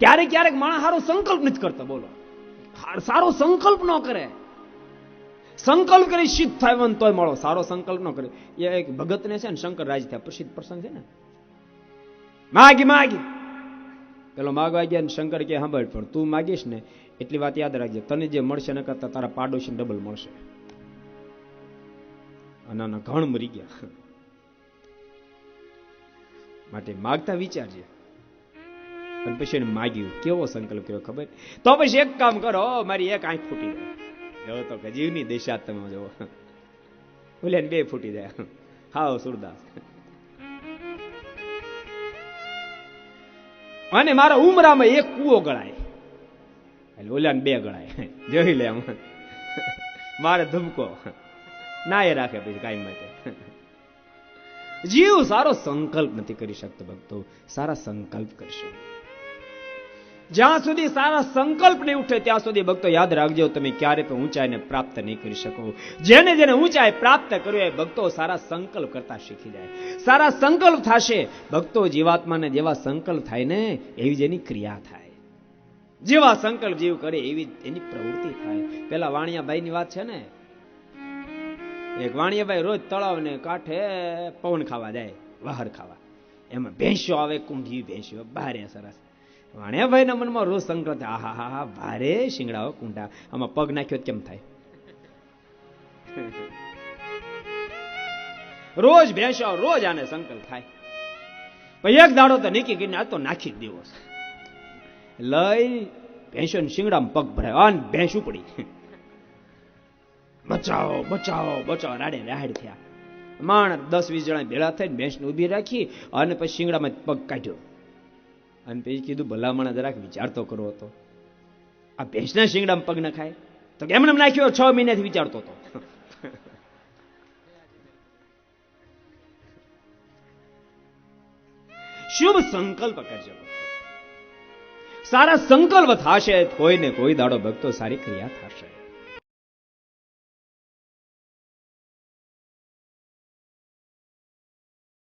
ક્યારેક ક્યારેક માણસ સારો સંકલ્પ નથી કરતો. બોલો, સારો સંકલ્પ ન કરે. સંકલ્પ કરી સિદ્ધ થાય તોય મળો, સારો સંકલ્પ ન કરે. એ એક ભગતને છે ને શંકર રાજ થયા, પ્રસિદ્ધ પ્રસંગ છે ને, માગી પેલો માગવા ગયા ને શંકર કે સાંભળ, પણ તું માગીશ ને એટલી વાત યાદ રાખજે, તને જે મળશે ન કરતા તારા પાડોશીને ડબલ મળશે. આના ઘણ મરી ગયા. માટે માગતા વિચારજે. અને પછી એને માગ્યું, કેવો સંકલ્પ કર્યો ખબર? તો પછી એક કામ કરો, મારી એક આંખ ફૂટી જાય. તો કે જીવની દિશા તમે જોવો, બોલે બે ફૂટી જાય. હાવ સુરદાસ. અને મારા ઉમરામાં એક કૂવો ગળાય, ઓલાને બે ગળાય. જોઈ લે, મારે ધમકો ના એ રાખે પછી કાયમ માટે. જીવ સારો સંકલ્પ નથી કરી શકતો. ભક્તો, સારા સંકલ્પ કરશો. જ્યાં સુધી સારા સંકલ્પ નહીં ઉઠે ત્યાં સુધી ભક્તો યાદ રાખજો, તમે ક્યારે પણ ઊંચાઈને પ્રાપ્ત નહીં કરી શકો. જેને જેને ઊંચાઈ પ્રાપ્ત કર્યું એ ભક્તો સારા સંકલ્પ કરતા શીખી જાય. સારા સંકલ્પ થશે ભક્તો, જીવાત્માને જેવા સંકલ્પ થાય ને એવી જ એની ક્રિયા થાય. જેવા સંકલ્પ જીવ કરે એવી એની પ્રવૃત્તિ થાય. પેલા વાણિયાભાઈ ની વાત છે ને, એક વાણિયાભાઈ રોજ તળાવ ને કાંઠે પવન ખાવા જાય, વહાર ખાવા. એમાં ભેંસ્યો આવે, કુંઢી ભેંસ્યો, ભારે સરસ. વાણિયાભાઈ ના મનમાં રોજ સંકલ્પ, આહા હા ભારે શિંગડાઓ કુંડા, આમાં પગ નાખ્યો કેમ થાય? રોજ ભેંસ્યો, રોજ આને સંકલ્પ થાય. પછી એક દાડો તો નીકી કરીને આ તો નાખી જ દેવો છે. લઈ ભેંસો શિંગડામાં પગ ભરાય અને ભેંસ ઉપડી. બચાવો બચાવો બચાવો, રાડે રાડ થયા. માણસ 10-20 જણા ભેળા થઈને ભેંસને ઉભી રાખી અને પછી શિંગડામાં પગ કાઢ્યો. અને પછી કીધું, ભલામણ જરાક વિચાર તો કરવો હતો, આ ભેંસના શિંગડામાં પગ ન ખાય? તો એમને નાખ્યો, 6 મહિનાથી વિચારતો હતો. શુભ સંકલ્પ કરજો. સારા સંકલ્પ થશે, કોઈને કોઈ દાડો ભક્તો સારી ક્રિયા થશે.